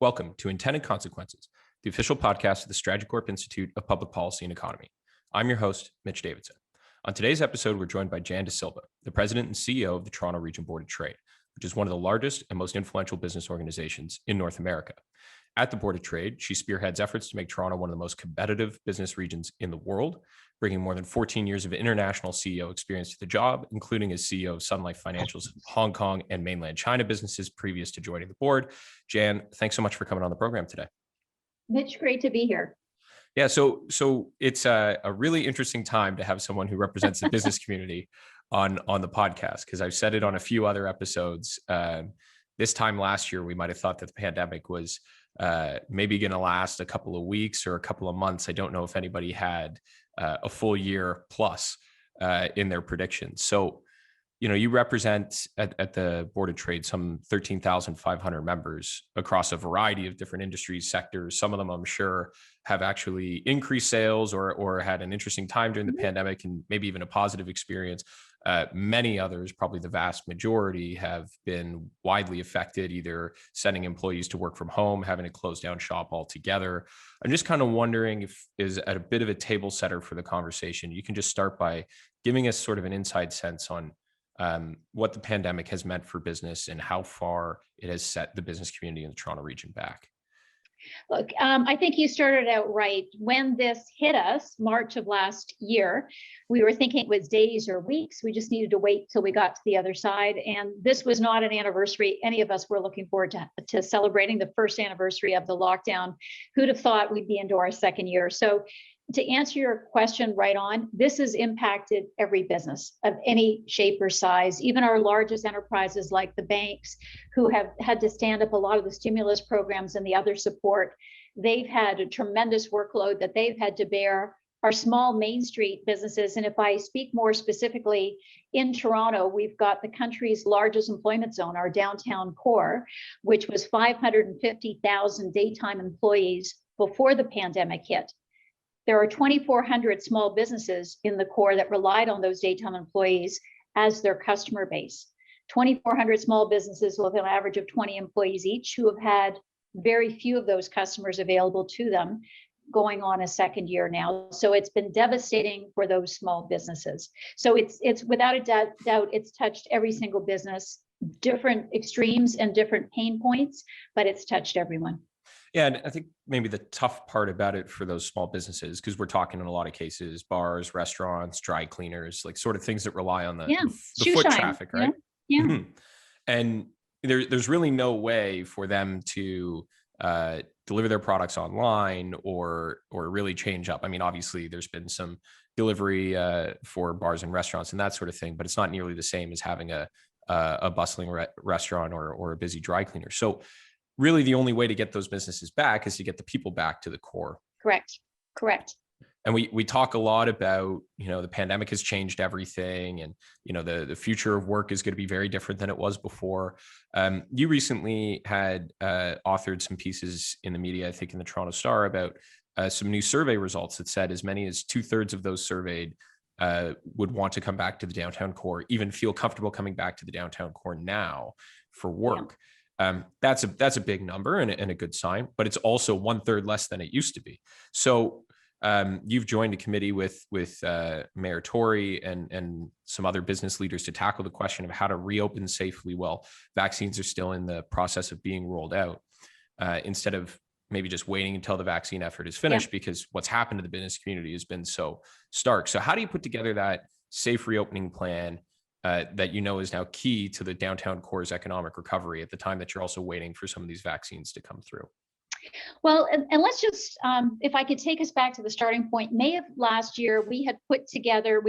Welcome to Intended Consequences, the official podcast of the Strategic Institute of Public Policy and Economy. I'm your host, Mitch Davidson. On today's episode, we're joined by Jan de Silva, the president and CEO of the Toronto Region Board of Trade, which is one of the largest and most influential business organizations in North America. At the Board of Trade, she spearheads efforts to make Toronto one of the most competitive business regions in the world, bringing more than 14 years of international CEO experience to the job, including as CEO of Sun Life Financial's Hong Kong and mainland China businesses previous to joining the board. Jan, thanks so much for coming on the program today. Mitch, great to be here. Yeah, so it's a really interesting time to have someone who represents the business community on the podcast, because I've said it on a few other episodes. This time last year, we might have thought that the pandemic was maybe going to last a couple of weeks or a couple of months. I don't know if anybody had a full year plus in their predictions. So, you represent at the Board of Trade some 13,500 members across a variety of different industries, sectors. Some of them, I'm sure, have actually increased sales or had an interesting time during the pandemic and maybe even a positive experience. Many others, probably the vast majority, have been widely affected, either sending employees to work from home, having to close down shop altogether. I'm just kind of wondering if, is at a bit of a table setter for the conversation, you can just start by giving us sort of an inside sense on what the pandemic has meant for business and how far it has set the business community in the Toronto region back. Look, I think you started out right. When this hit us, March of last year, we were thinking it was days or weeks. We just needed to wait till we got to the other side. And this was not an anniversary any of us were looking forward to celebrating the first anniversary of the lockdown. Who'd have thought we'd be into our second year? So to answer your question right on, this has impacted every business of any shape or size, even our largest enterprises like the banks, who have had to stand up a lot of the stimulus programs and the other support. They've had a tremendous workload that they've had to bear. Our small Main Street businesses, and if I speak more specifically, in Toronto, we've got the country's largest employment zone, our downtown core, which was 550,000 daytime employees before the pandemic hit. There are 2,400 small businesses in the core that relied on those daytime employees as their customer base. 2,400 small businesses with an average of 20 employees each, who have had very few of those customers available to them, going on a second year now. So it's been devastating for those small businesses. So it's without a doubt, it's touched every single business, different extremes and different pain points, but it's touched everyone. Yeah, and I think maybe the tough part about it for those small businesses, because we're talking in a lot of cases, bars, restaurants, dry cleaners, like sort of things that rely on the foot traffic, right? Yeah. Mm-hmm. And there's really no way for them to deliver their products online or really change up. I mean, obviously, there's been some delivery for bars and restaurants and that sort of thing, but it's not nearly the same as having a bustling restaurant or a busy dry cleaner. So really the only way to get those businesses back is to get the people back to the core. Correct. And we talk a lot about, the pandemic has changed everything, and, the future of work is going to be very different than it was before. You recently had authored some pieces in the media, I think in the Toronto Star, about some new survey results that said as many as 2/3 of those surveyed would want to come back to the downtown core, even feel comfortable coming back to the downtown core now for work. Yeah. That's a big number and a good sign, but it's also 1/3 less than it used to be. So you've joined a committee with Mayor Tory and some other business leaders to tackle the question of how to reopen safely while vaccines are still in the process of being rolled out, instead of maybe just waiting until the vaccine effort is finished, because what's happened to the business community has been so stark. So how do you put together that safe reopening plan that is now key to the downtown core's economic recovery at the time that you're also waiting for some of these vaccines to come through? Well, and let's just, if I could take us back to the starting point, May of last year, we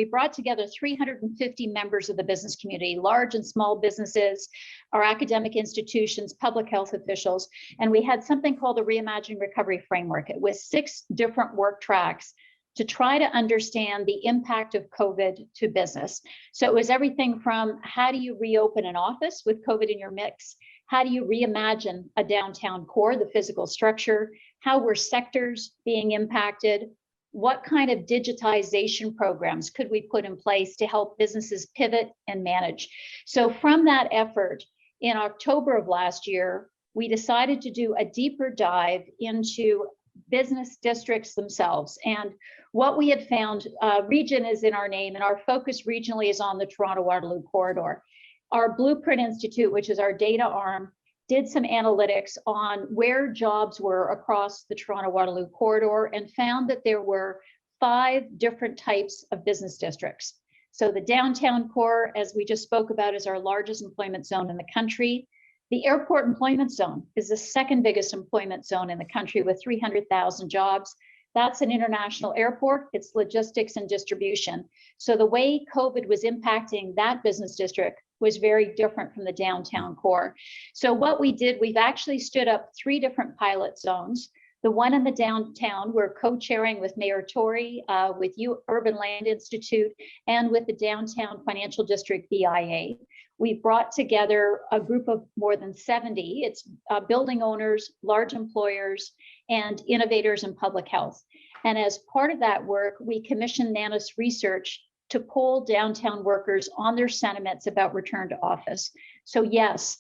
brought together 350 members of the business community, large and small businesses, our academic institutions, public health officials, and we had something called the Reimagined Recovery Framework. It was 6 different work tracks to try to understand the impact of COVID to business. So it was everything from how do you reopen an office with COVID in your mix? How do you reimagine a downtown core, the physical structure? How were sectors being impacted? What kind of digitization programs could we put in place to help businesses pivot and manage? So from that effort, in October of last year, we decided to do a deeper dive into business districts themselves. And what we had found, region is in our name, and our focus regionally is on the Toronto-Waterloo corridor. Our Blueprint Institute, which is our data arm, did some analytics on where jobs were across the Toronto-Waterloo corridor and found that there were 5 different types of business districts. So the downtown core, as we just spoke about, is our largest employment zone in the country. The airport employment zone is the second biggest employment zone in the country with 300,000 jobs. That's an international airport. It's logistics and distribution. So the way COVID was impacting that business district was very different from the downtown core. So what we did, we've actually stood up 3 different pilot zones. The one in the downtown, we're co-chairing with Mayor Tory, with Urban Land Institute, and with the Downtown Financial District BIA. We brought together a group of more than 70. It's building owners, large employers, and innovators in public health. And as part of that work, we commissioned Nanos Research to poll downtown workers on their sentiments about return to office. So yes,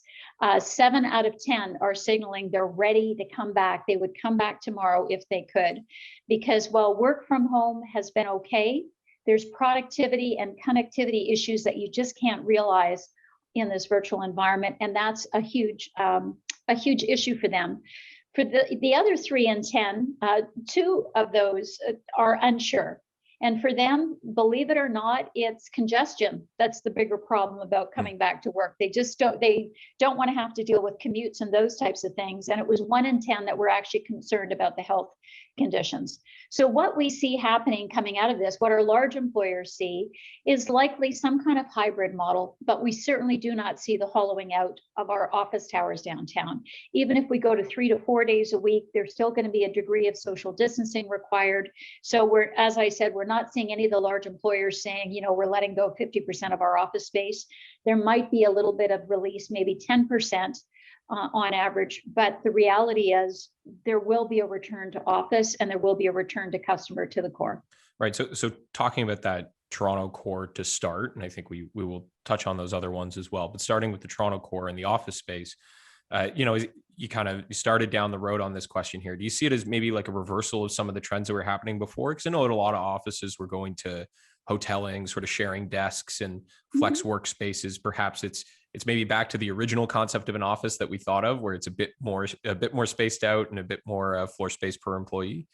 7 out of 10 are signaling they're ready to come back. They would come back tomorrow if they could, because while work from home has been okay, there's productivity and connectivity issues that you just can't realize in this virtual environment, and that's a huge issue for them. For the other 3 in 10, 2 of those are unsure. And for them, believe it or not, it's congestion. That's the bigger problem about coming back to work. They don't want to have to deal with commutes and those types of things. And it was 1 in 10 that were actually concerned about the health conditions. So what we see happening coming out of this, what our large employers see, is likely some kind of hybrid model, but we certainly do not see the hollowing out of our office towers downtown. Even if we go to 3 to 4 days a week, there's still going to be a degree of social distancing required. So as I said, we're not seeing any of the large employers saying, we're letting go 50% of our office space. There might be a little bit of release, maybe 10%. On average, but the reality is there will be a return to office and there will be a return to customer to the core. Right. So talking about that Toronto core to start, and I think we will touch on those other ones as well, but starting with the Toronto core and the office space, you started down the road on this question here. Do you see it as maybe like a reversal of some of the trends that were happening before? Because I know that a lot of offices were going to hoteling, sort of sharing desks and flex workspaces. Perhaps it's maybe back to the original concept of an office that we thought of, where it's a bit more spaced out and a bit more floor space per employee.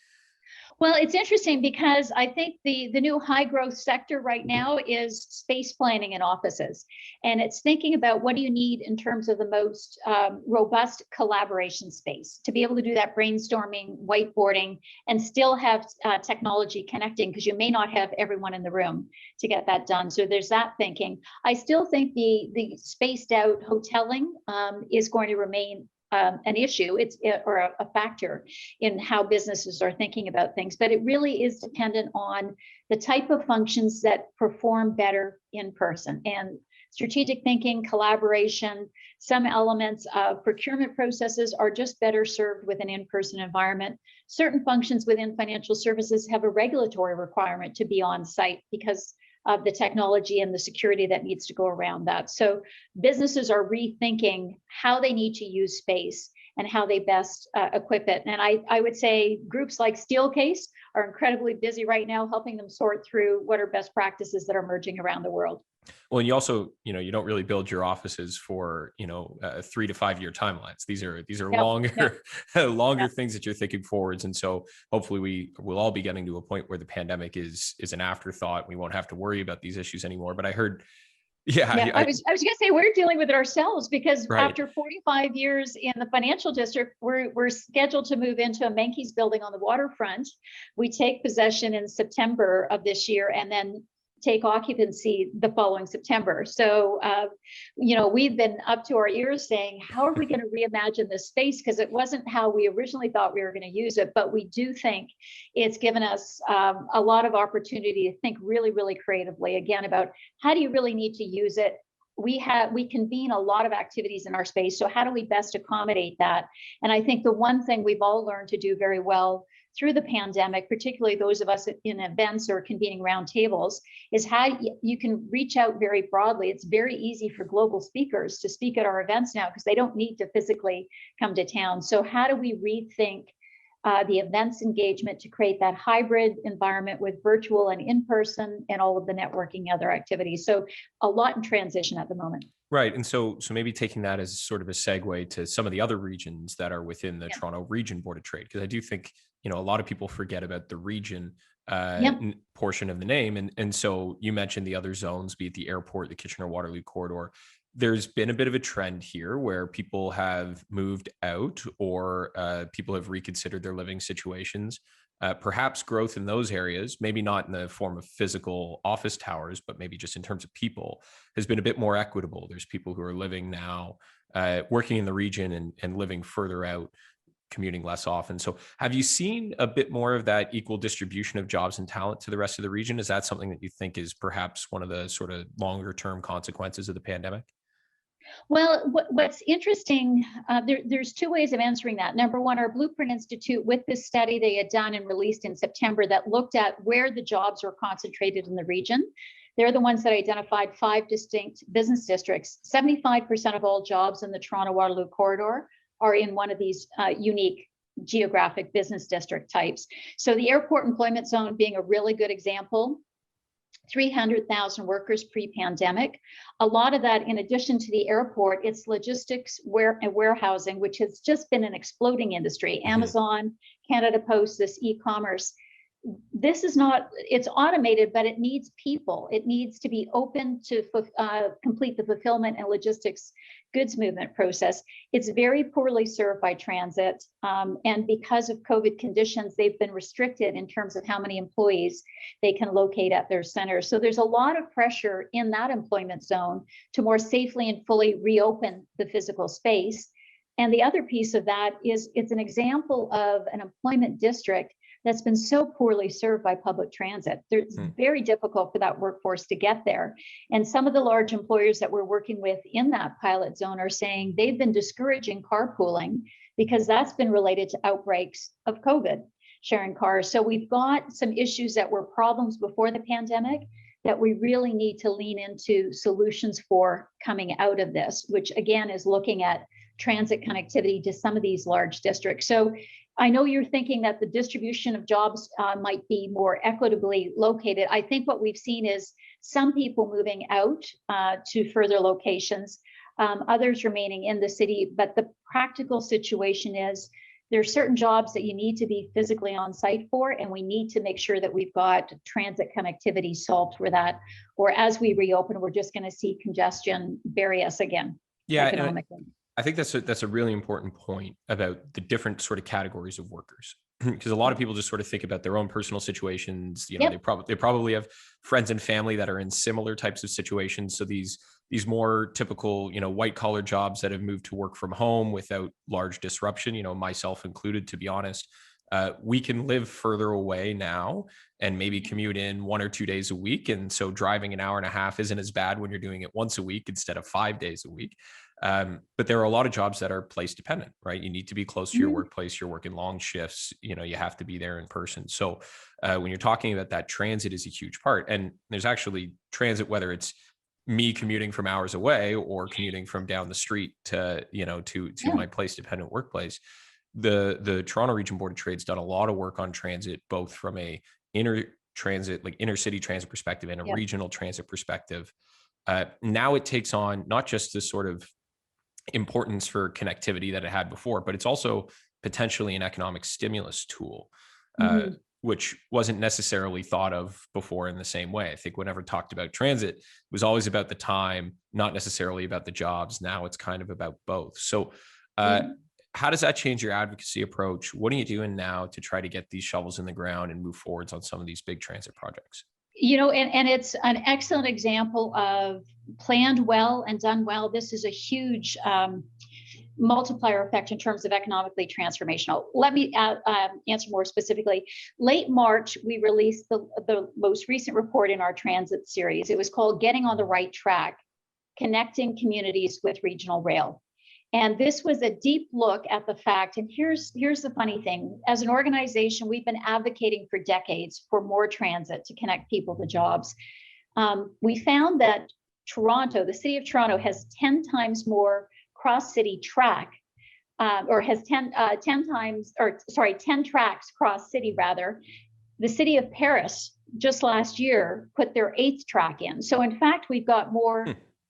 Well, it's interesting because I think the new high growth sector right now is space planning in offices. And it's thinking about what do you need in terms of the most robust collaboration space to be able to do that brainstorming, whiteboarding, and still have technology connecting, because you may not have everyone in the room to get that done. So there's that thinking. I still think the spaced out hoteling is going to remain an issue, or a factor in how businesses are thinking about things, but it really is dependent on the type of functions that perform better in person. And strategic thinking, collaboration, some elements of procurement processes are just better served with an in-person environment. Certain functions within financial services have a regulatory requirement to be on site because of the technology and the security that needs to go around that. So businesses are rethinking how they need to use space and how they best equip it. And I would say groups like Steelcase are incredibly busy right now, helping them sort through what are best practices that are emerging around the world. Well, and you also, you don't really build your offices for, 3 to 5 year timelines. These are longer, longer things that you're thinking forwards. And so hopefully we'll all be getting to a point where the pandemic is an afterthought. We won't have to worry about these issues anymore. But I heard, I was going to say we're dealing with it ourselves because after 45 years in the financial district, we're scheduled to move into a Menkes building on the waterfront. We take possession in September of this year and then take occupancy the following September. So, we've been up to our ears saying, how are we going to reimagine this space? Because it wasn't how we originally thought we were going to use it, but we do think it's given us a lot of opportunity to think really, really creatively, again, about how do you really need to use it? we convene a lot of activities in our space. So how do we best accommodate that? And I think the one thing we've all learned to do very well through the pandemic, particularly those of us in events or convening roundtables, is how you can reach out very broadly. It's very easy for global speakers to speak at our events now because they don't need to physically come to town. So how do we rethink the events engagement to create that hybrid environment with virtual and in-person and all of the networking other activities? So a lot in transition at the moment. Right. And so maybe taking that as sort of a segue to some of the other regions that are within the Toronto Region Board of Trade, because I do think, a lot of people forget about the region portion of the name. And so you mentioned the other zones, be it the airport, the Kitchener-Waterloo corridor. There's been a bit of a trend here where people have moved out or people have reconsidered their living situations. Perhaps growth in those areas, maybe not in the form of physical office towers, but maybe just in terms of people, has been a bit more equitable. There's people who are living now, working in the region and living further out, commuting less often. So have you seen a bit more of that equal distribution of jobs and talent to the rest of the region? Is that something that you think is perhaps one of the sort of longer term consequences of the pandemic? Well, what's interesting, there's two ways of answering that. Number one, our Blueprint Institute, with this study they had done and released in September that looked at where the jobs were concentrated in the region. They're the ones that identified 5 distinct business districts. 75% of all jobs in the Toronto-Waterloo corridor are in one of these unique geographic business district types. So the airport employment zone being a really good example. 300,000 workers pre-pandemic. A lot of that, in addition to the airport, it's logistics and warehousing, which has just been an exploding industry. Amazon, Canada Post, this e-commerce. This is not, it's automated, but it needs people. It needs to be open to complete the fulfillment and logistics goods movement process. It's very poorly served by transit. And because of COVID conditions, they've been restricted in terms of how many employees they can locate at their centers. So there's a lot of pressure in that employment zone to more safely and fully reopen the physical space. And the other piece of that is it's an example of an employment district that's been so poorly served by public transit. It's very difficult for that workforce to get there. And some of the large employers that we're working with in that pilot zone are saying they've been discouraging carpooling because that's been related to outbreaks of COVID, sharing cars. So we've got some issues that were problems before the pandemic that we really need to lean into solutions for coming out of this, which again is looking at transit connectivity to some of these large districts. So I know you're thinking that the distribution of jobs might be more equitably located. I think what we've seen is some people moving out to further locations, others remaining in the city. But the practical situation is there are certain jobs that you need to be physically on site for, and we need to make sure that we've got transit connectivity solved for that. Or as we reopen, we're just going to see congestion bury us again. Yeah, economically. I think that's a really important point about the different sort of categories of workers, because a lot of people just sort of think about their own personal situations. They probably have friends and family that are in similar types of situations. So these more typical, white collar jobs that have moved to work from home without large disruption, myself included, to be honest. We can live further away now and maybe commute in 1 or 2 days a week. And so driving an hour and a half isn't as bad when you're doing it once a week instead of 5 days a week. But there are a lot of jobs that are place dependent, right? You need to be close to your workplace. You're working long shifts, you have to be there in person. So when you're talking about that, transit is a huge part. And there's actually transit, whether it's me commuting from hours away or commuting from down the street to my place dependent workplace. The Toronto Region Board of Trade's done a lot of work on transit, both from a inner city transit perspective and a regional transit perspective. Now it takes on not just this sort of importance for connectivity that it had before, but it's also potentially an economic stimulus tool, which wasn't necessarily thought of before in the same way. I think whenever talked about transit, it was always about the time, not necessarily about the jobs. Now it's kind of about both. So how does that change your advocacy approach? What are you doing now to try to get these shovels in the ground and move forwards on some of these big transit projects? And it's an excellent example of planned well and done well. This is a huge multiplier effect in terms of economically transformational. Let me answer more specifically. Late March, we released the most recent report in our transit series. It was called Getting on the Right Track. connecting communities with regional rail. And this was a deep look at the fact, and here's the funny thing. As an organization, we've been advocating for decades for more transit to connect people to jobs. We found that Toronto, the city of Toronto, has 10 times more cross-city track, or has 10 tracks cross-city rather. The city of Paris just last year put their 8th track in. So in fact, we've got more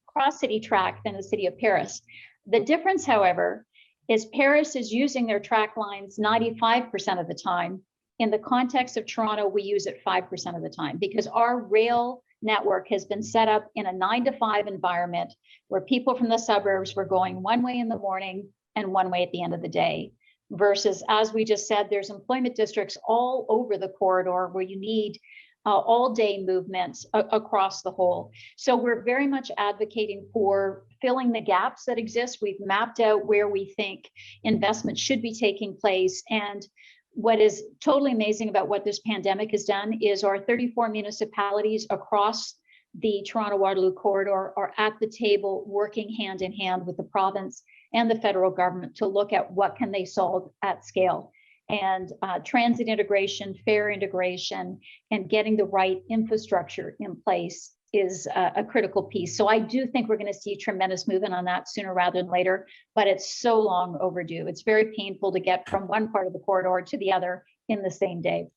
cross-city track than the city of Paris. The difference, however, is Paris is using their track lines 95% of the time. In the context of Toronto, we use it 5% of the time because our rail network has been set up in a 9-to-5 environment where people from the suburbs were going one way in the morning and one way at the end of the day. Versus, as we just said, there's employment districts all over the corridor where you need all-day movements across the whole. So we're very much advocating for filling the gaps that exist. We've mapped out where we think investment should be taking place. And what is totally amazing about what this pandemic has done is our 34 municipalities across the Toronto-Waterloo corridor are at the table working hand in hand with the province and the federal government to look at what can they solve at scale. And transit integration, fare integration, and getting the right infrastructure in place is a critical piece. So I do think we're going to see tremendous movement on that sooner rather than later, but it's so long overdue. It's very painful to get from one part of the corridor to the other in the same day.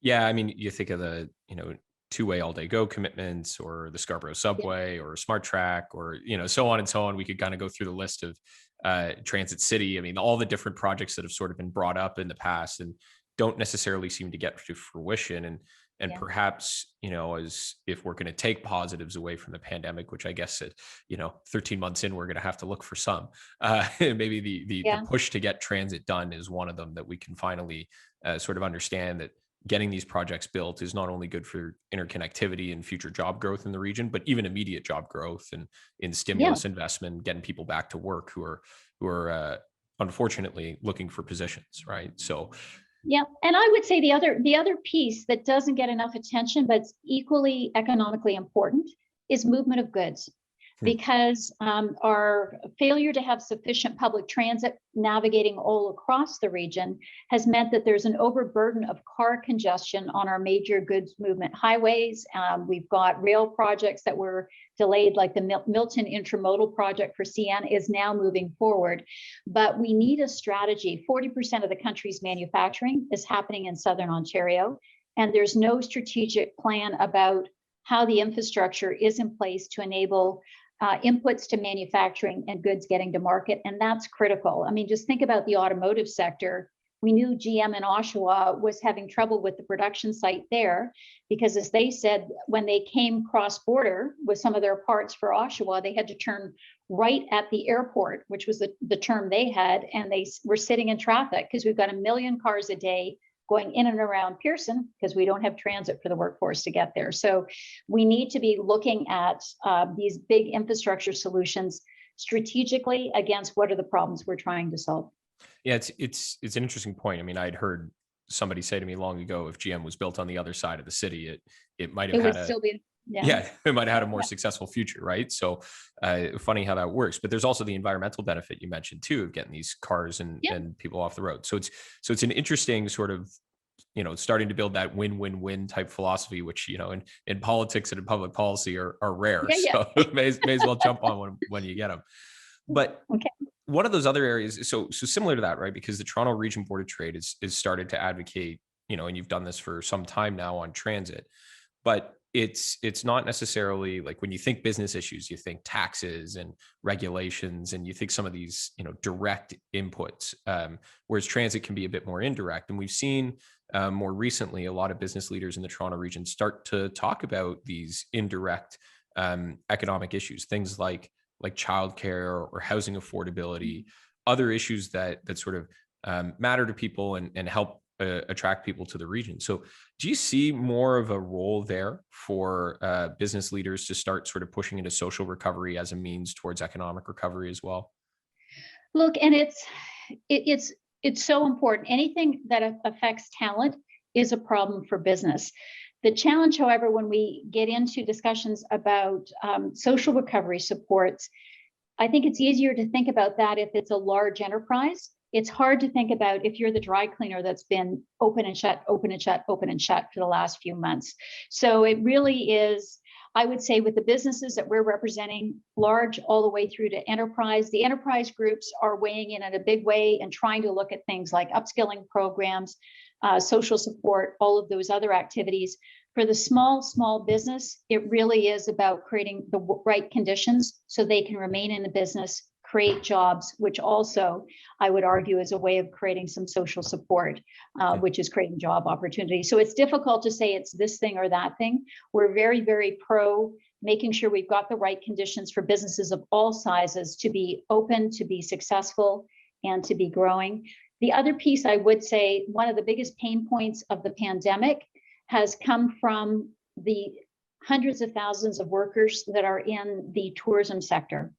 Yeah, I mean, you think of the, two-way all-day go commitments, or the Scarborough subway, or Smart Track, or, so on and so on. We could kind of go through the list of Transit City. I mean, all the different projects that have sort of been brought up in the past and don't necessarily seem to get to fruition. And perhaps, as if we're going to take positives away from the pandemic, which I guess 13 months in, we're going to have to look for some, maybe the push to get transit done is one of them that we can finally sort of understand that getting these projects built is not only good for interconnectivity and future job growth in the region, but even immediate job growth and in stimulus investment, getting people back to work who are unfortunately looking for positions, right? So yeah, and I would say the other piece that doesn't get enough attention, but it's equally economically important, is movement of goods. Because our failure to have sufficient public transit navigating all across the region has meant that there's an overburden of car congestion on our major goods movement highways. We've got rail projects that were delayed, like the Milton Intermodal project for CN is now moving forward. But we need a strategy. 40% of the country's manufacturing is happening in Southern Ontario, and there's no strategic plan about how the infrastructure is in place to enable inputs to manufacturing and goods getting to market. And that's critical. I mean, just think about the automotive sector. We knew GM in Oshawa was having trouble with the production site there because, as they said, when they came cross-border with some of their parts for Oshawa, they had to turn right at the airport, which was the term they had, and they were sitting in traffic because we've got 1 million cars a day going in and around Pearson because we don't have transit for the workforce to get there. So we need to be looking at these big infrastructure solutions strategically against what are the problems we're trying to solve. Yeah, it's an interesting point. I mean, I'd heard somebody say to me long ago, if GM was built on the other side of the city, it might have had it might have had a more successful future, right? So funny how that works. But there's also the environmental benefit you mentioned too of getting these cars and people off the road. So it's an interesting sort of starting to build that win-win-win type philosophy, which in politics and in public policy are rare. So may as well jump on when you get them. But one of those other areas, so similar to that, right? Because the Toronto Region Board of Trade is started to advocate, and you've done this for some time now on transit, but it's not necessarily like when you think business issues, you think taxes and regulations, and you think some of these, direct inputs, whereas transit can be a bit more indirect. And we've seen more recently, a lot of business leaders in the Toronto region start to talk about these indirect economic issues, things like childcare or housing affordability, other issues that sort of matter to people and help attract people to the region. So do you see more of a role there for business leaders to start sort of pushing into social recovery as a means towards economic recovery as well? Look, and it's so important. Anything that affects talent is a problem for business. The challenge, however, when we get into discussions about social recovery supports, I think it's easier to think about that if it's a large enterprise. It's hard to think about if you're the dry cleaner that's been open and shut, open and shut, open and shut for the last few months. So it really is, I would say, with the businesses that we're representing, large all the way through to enterprise, the enterprise groups are weighing in a big way and trying to look at things like upskilling programs, social support, all of those other activities. For the small business, it really is about creating the right conditions so they can remain in the business, create jobs, which also I would argue is a way of creating some social support, which is creating job opportunities. So it's difficult to say it's this thing or that thing. We're very, very pro making sure we've got the right conditions for businesses of all sizes to be open, to be successful, and to be growing. The other piece I would say, one of the biggest pain points of the pandemic has come from the hundreds of thousands of workers that are in the tourism sector.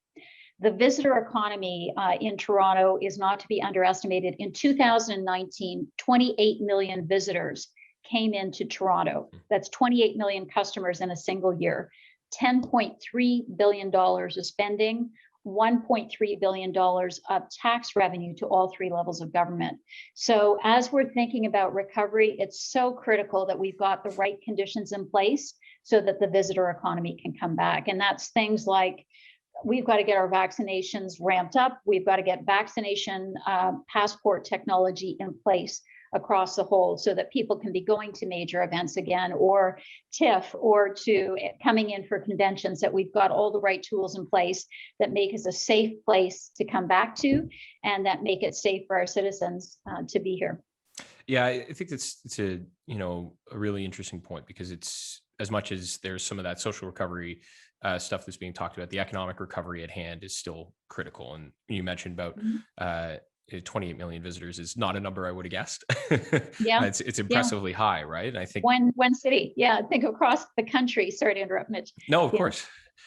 The visitor economy in Toronto is not to be underestimated. In 2019, 28 million visitors came into Toronto. That's 28 million customers in a single year. $10.3 billion of spending, $1.3 billion of tax revenue to all three levels of government. So as we're thinking about recovery, it's so critical that we've got the right conditions in place so that the visitor economy can come back. And that's things like, we've got to get our vaccinations ramped up. We've got to get vaccination passport technology in place across the whole so that people can be going to major events again, or TIFF, or to coming in for conventions, that we've got all the right tools in place that make us a safe place to come back to and that make it safe for our citizens to be here. Yeah, I think it's a a really interesting point, because it's, as much as there's some of that social recovery stuff that's being talked about, the economic recovery at hand is still critical. And you mentioned about 28 million visitors is not a number I would have guessed. Yeah, it's impressively high, right? And I think one city, I think across the country. Sorry to interrupt, Mitch. No, of course.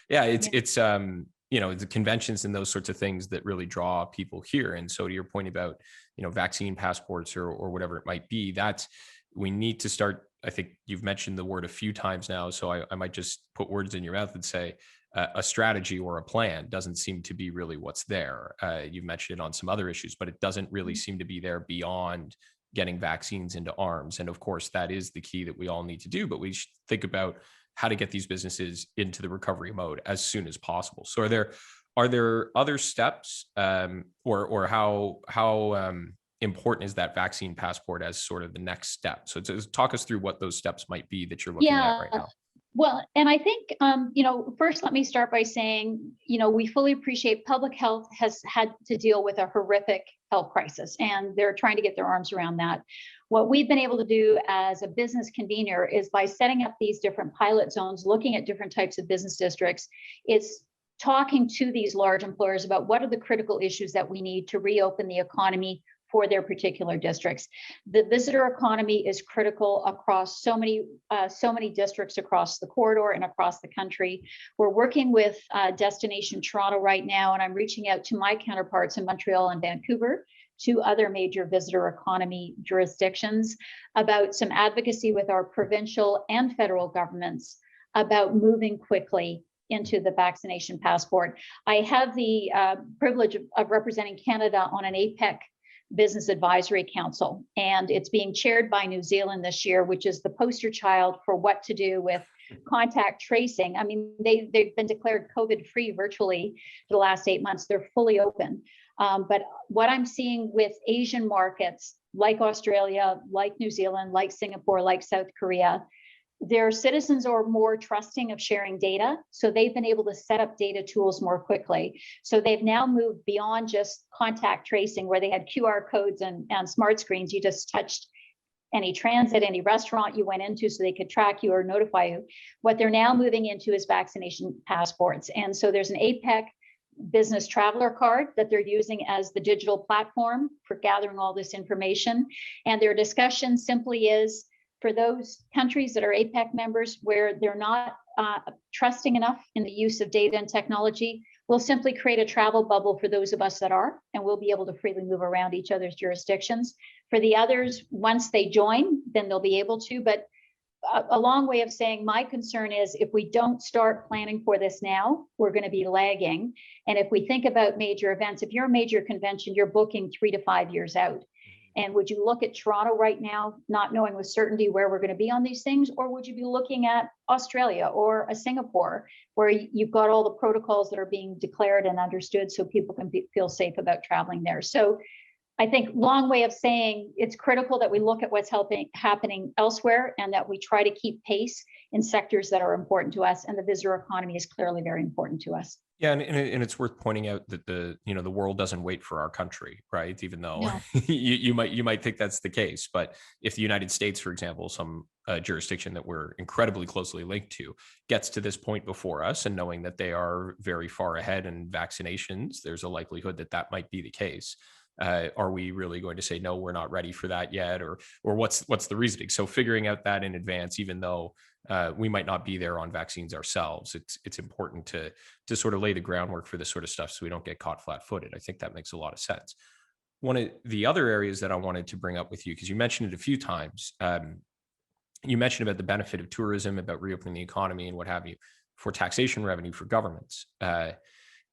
Yeah, it's the conventions and those sorts of things that really draw people here. And so to your point about vaccine passports or whatever it might be, that's, we need to start. I think you've mentioned the word a few times now, so I might just put words in your mouth and say a strategy or a plan doesn't seem to be really what's there. You've mentioned it on some other issues, but it doesn't really seem to be there beyond getting vaccines into arms. And of course, that is the key that we all need to do, but we should think about how to get these businesses into the recovery mode as soon as possible. So are there other steps, or how important is that vaccine passport as sort of the next step? So talk us through what those steps might be that you're looking at right now. Well, and I think, first, let me start by saying, we fully appreciate public health has had to deal with a horrific health crisis, and they're trying to get their arms around that. What we've been able to do as a business convener is, by setting up these different pilot zones, looking at different types of business districts, it's talking to these large employers about what are the critical issues that we need to reopen the economy for their particular districts. The visitor economy is critical across so many districts across the corridor and across the country. We're working with Destination Toronto right now, and I'm reaching out to my counterparts in Montreal and Vancouver, two other major visitor economy jurisdictions, about some advocacy with our provincial and federal governments about moving quickly into the vaccination passport. I have the privilege of representing Canada on an APEC Business Advisory Council, and it's being chaired by New Zealand this year, which is the poster child for what to do with contact tracing. I mean, they've been declared COVID-free virtually for the last 8 months. They're fully open. But what I'm seeing with Asian markets like Australia, like New Zealand, like Singapore, like South Korea, their citizens are more trusting of sharing data. So they've been able to set up data tools more quickly. So they've now moved beyond just contact tracing, where they had QR codes and smart screens. You just touched any transit, any restaurant you went into, so they could track you or notify you. What they're now moving into is vaccination passports. And so there's an APEC business traveler card that they're using as the digital platform for gathering all this information. And their discussion simply is, for those countries that are APEC members where they're not trusting enough in the use of data and technology, we'll simply create a travel bubble for those of us that are, and we'll be able to freely move around each other's jurisdictions. For the others, once they join, then they'll be able to. But a long way of saying my concern is if we don't start planning for this now, we're going to be lagging. And if we think about major events, if you're a major convention, you're booking 3 to 5 years out. And would you look at Toronto right now, not knowing with certainty where we're going to be on these things? Or would you be looking at Australia or a Singapore, where you've got all the protocols that are being declared and understood so people can feel safe about traveling there? So I think long way of saying it's critical that we look at what's happening elsewhere and that we try to keep pace in sectors that are important to us. And the visitor economy is clearly very important to us. Yeah, and it's worth pointing out that the world doesn't wait for our country, right? Even though No. you might think that's the case, but if the United States, for example, some jurisdiction that we're incredibly closely linked to, gets to this point before us, and knowing that they are very far ahead in vaccinations, there's a likelihood that that might be the case. Are we really going to say no, we're not ready for that yet, or what's the reasoning? So figuring out that in advance, even though we might not be there on vaccines ourselves, it's important to sort of lay the groundwork for this sort of stuff so we don't get caught flat-footed. I think that makes a lot of sense. One of the other areas that I wanted to bring up with you, because you mentioned it a few times, you mentioned about the benefit of tourism, about reopening the economy and what have you, for taxation revenue for governments.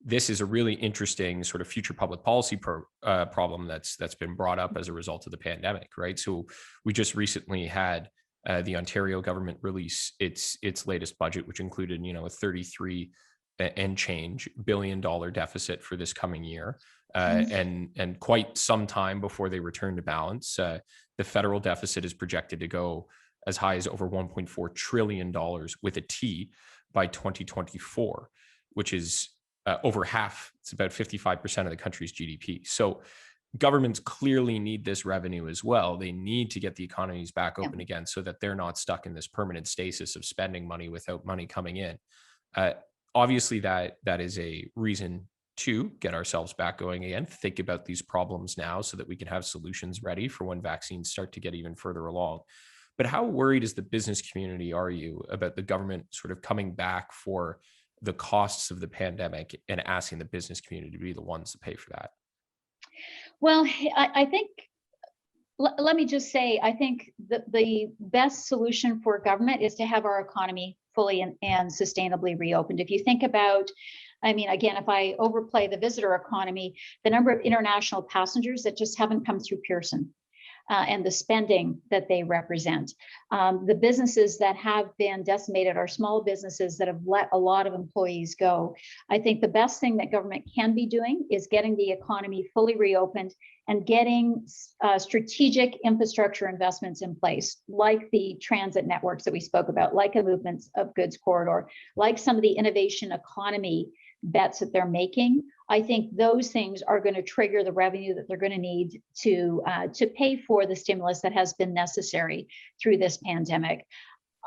This is a really interesting sort of future public policy problem that's been brought up as a result of the pandemic, right? So we just recently had the Ontario government release its latest budget, which included, a 33 and change billion dollar deficit for this coming year, and quite some time before they return to balance. The federal deficit is projected to go as high as over $1.4 trillion with a T by 2024, which is over half. It's about 55% of the country's GDP. So governments clearly need this revenue as well. They need to get the economies back open again so that they're not stuck in this permanent stasis of spending money without money coming in. Obviously, that is a reason to get ourselves back going again, think about these problems now so that we can have solutions ready for when vaccines start to get even further along. But how worried as the business community are you about the government sort of coming back for the costs of the pandemic and asking the business community to be the ones to pay for that? Well, I think, let me just say, I think the best solution for government is to have our economy fully and sustainably reopened. If you think about, again, if I overplay the visitor economy, the number of international passengers that just haven't come through Pearson, and the spending that they represent. The businesses that have been decimated are small businesses that have let a lot of employees go. I think the best thing that government can be doing is getting the economy fully reopened and getting strategic infrastructure investments in place, like the transit networks that we spoke about, like a movements of goods corridor, like some of the innovation economy bets that they're making. I think those things are going to trigger the revenue that they're going to need to pay for the stimulus that has been necessary through this pandemic.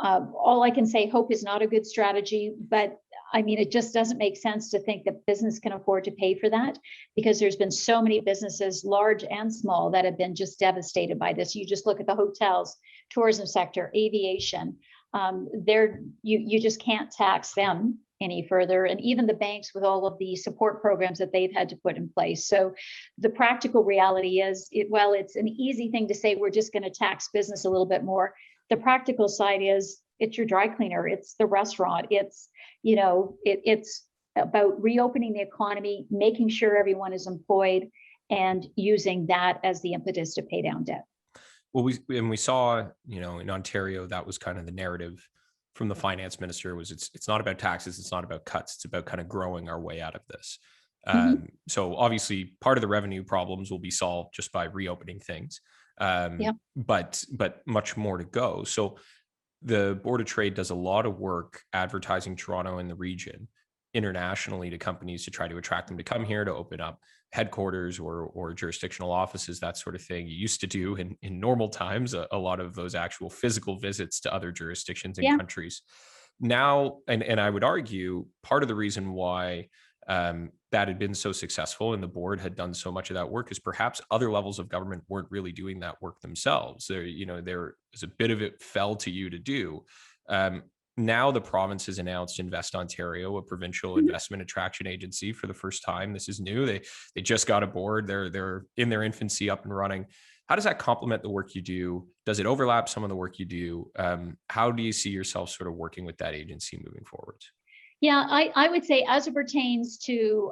All I can say, hope is not a good strategy, but it just doesn't make sense to think that business can afford to pay for that, because there's been so many businesses, large and small, that have been just devastated by this. You just look at the hotels, tourism sector, aviation. You just can't tax them any further, and even the banks with all of the support programs that they've had to put in place. So the practical reality is, it's an easy thing to say we're just going to tax business a little bit more. The practical side is it's your dry cleaner, it's the restaurant, it's about reopening the economy, making sure everyone is employed, and using that as the impetus to pay down debt. Well, we saw, in Ontario, that was kind of the narrative from the finance minister, was it's not about taxes, it's not about cuts, it's about kind of growing our way out of this. So obviously part of the revenue problems will be solved just by reopening things, but much more to go. So the Board of Trade does a lot of work advertising Toronto and the region internationally to companies to try to attract them to come here, to open up headquarters or jurisdictional offices, that sort of thing. You used to do in normal times a lot of those actual physical visits to other jurisdictions and countries. Now, and I would argue part of the reason why that had been so successful and the board had done so much of that work is perhaps other levels of government weren't really doing that work themselves. There is a bit of it fell to you to do. Now the province has announced Invest Ontario, a provincial investment attraction agency, for the first time. This is new. They just got aboard. They're in their infancy, up and running. How does that complement the work you do? Does it overlap some of the work you do? How do you see yourself sort of working with that agency moving forward? Yeah, I would say as it pertains to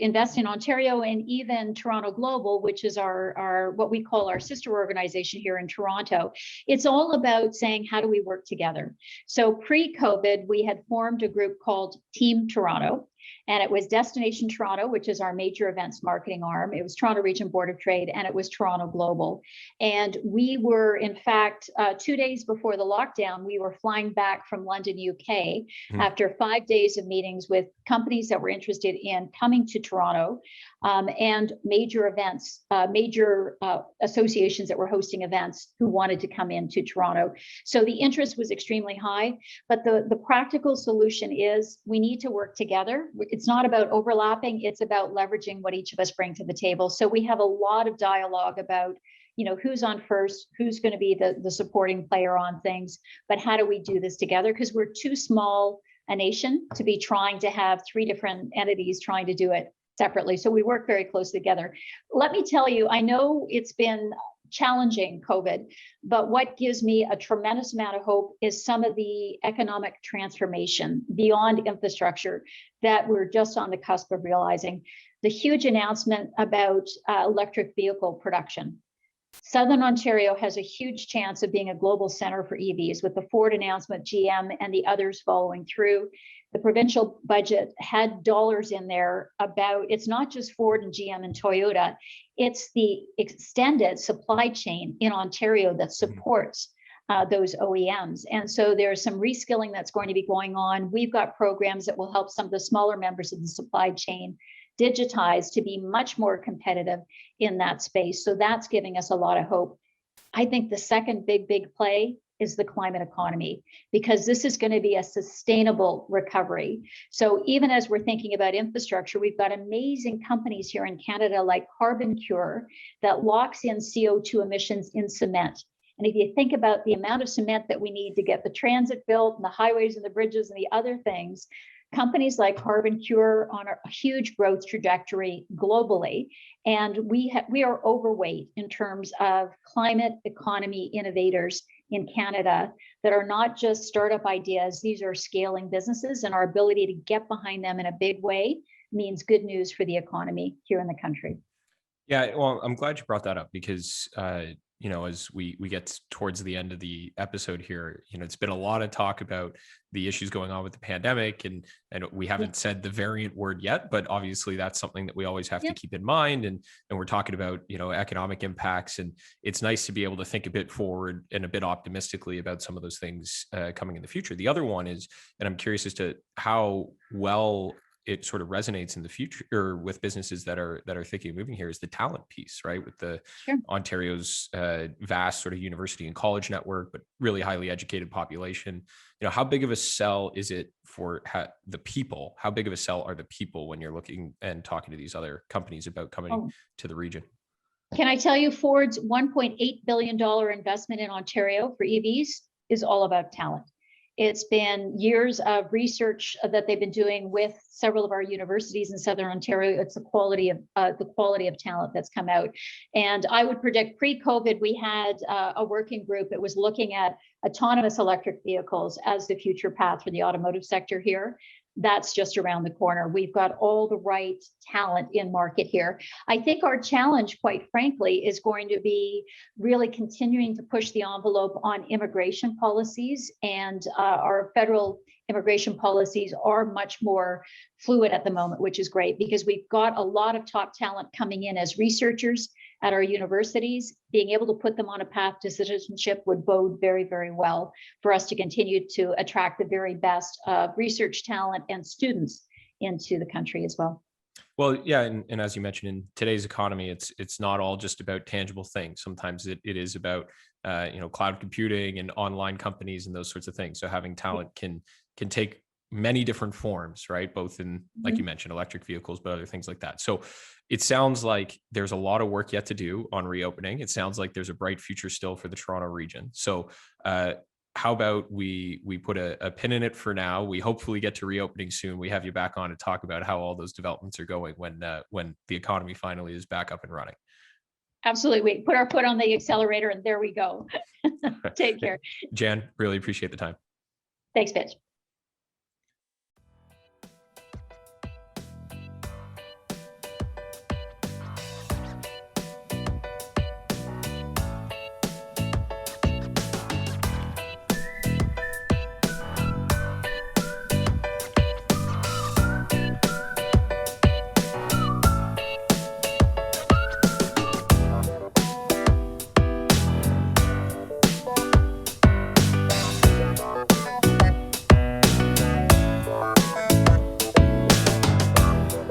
Invest in Ontario and even Toronto Global, which is our what we call our sister organization here in Toronto, it's all about saying, how do we work together? So pre-COVID, we had formed a group called Team Toronto, and it was Destination Toronto, which is our major events marketing arm. It was Toronto Region Board of Trade, and it was Toronto Global. And we were, in fact, 2 days before the lockdown, we were flying back from London, UK, after 5 days of meetings with companies that were interested in coming to Toronto, and major events, major associations that were hosting events who wanted to come into Toronto. So the interest was extremely high, but the practical solution is we need to work together. It's not about overlapping, it's about leveraging what each of us bring to the table. So we have a lot of dialogue about, you know, who's on first, who's going to be the supporting player on things, but how do we do this together? Because we're too small a nation to be trying to have 3 different entities trying to do it separately. So we work very closely together. Let me tell you, I know it's been challenging, COVID, but what gives me a tremendous amount of hope is some of the economic transformation beyond infrastructure that we're just on the cusp of realizing. The huge announcement about electric vehicle production. Southern Ontario has a huge chance of being a global center for EVs, with the Ford announcement, GM, and the others following through. The provincial budget had dollars in there about, it's not just Ford and GM and Toyota, it's the extended supply chain in Ontario that supports those OEMs. And so there's some reskilling that's going to be going on. We've got programs that will help some of the smaller members of the supply chain digitize to be much more competitive in that space. So that's giving us a lot of hope. I think the second big play is the climate economy, because this is going to be a sustainable recovery. So even as we're thinking about infrastructure, we've got amazing companies here in Canada like Carbon Cure that locks in CO2 emissions in cement. And if you think about the amount of cement that we need to get the transit built and the highways and the bridges and the other things, companies like Carbon Cure are on a huge growth trajectory globally. And we are overweight in terms of climate economy innovators in Canada that are not just startup ideas. These are scaling businesses, and our ability to get behind them in a big way means good news for the economy here in the country. Yeah, well, I'm glad you brought that up because, you know, as we get towards the end of the episode here, you know, it's been a lot of talk about the issues going on with the pandemic, and we haven't said the variant word yet, but obviously that's something that we always have to keep in mind. And we're talking about, you know, economic impacts, and it's nice to be able to think a bit forward and a bit optimistically about some of those things coming in the future. The other one is, and I'm curious as to how well it sort of resonates in the future or with businesses that are thinking of moving here, is the talent piece, right? With the Ontario's vast sort of university and college network, but really highly educated population. You know, how big of a sell is it for the people? How big of a sell are the people when you're looking and talking to these other companies about coming to the region? Can I tell you, Ford's $1.8 billion investment in Ontario for EVs is all about talent. It's been years of research that they've been doing with several of our universities in Southern Ontario. It's the quality of talent that's come out. And I would predict pre-COVID, we had a working group that was looking at autonomous electric vehicles as the future path for the automotive sector here. That's just around the corner. We've got all the right talent in market here. I think our challenge, quite frankly, is going to be really continuing to push the envelope on immigration policies, and our federal immigration policies are much more fluid at the moment, which is great because we've got a lot of top talent coming in as researchers at our universities. Being able to put them on a path to citizenship would bode very, very well for us to continue to attract the very best research talent and students into the country as well. Well, yeah, and as you mentioned, in today's economy, it's not all just about tangible things. Sometimes it is about you know, cloud computing and online companies and those sorts of things. So having talent can take many different forms, right? Both in, like you mentioned, electric vehicles, but other things like that. So it sounds like there's a lot of work yet to do on reopening. It sounds like there's a bright future still for the Toronto region. So how about we put a pin in it for now? We hopefully get to reopening soon. We have you back on to talk about how all those developments are going when the economy finally is back up and running. Absolutely. We put our foot on the accelerator and there we go. Take care. Jan, really appreciate the time. Thanks, Mitch.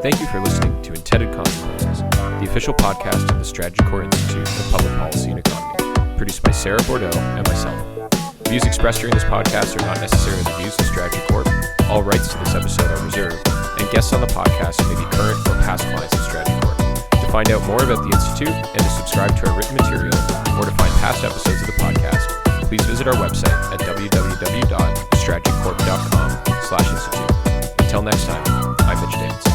Thank you for listening to Intended Consequences, the official podcast of the Strategy Core Institute of Public Policy and Economy, produced by Sarah Bordeaux and myself. The views expressed during this podcast are not necessarily the views of Strategy Corp. All rights to this episode are reserved, and guests on the podcast may be current or past clients of Strategy Corp. To find out more about the Institute and to subscribe to our written material or to find past episodes of the podcast, please visit our website at www.strategycorp.com/institute. Until next time, I'm Mitch Davidson.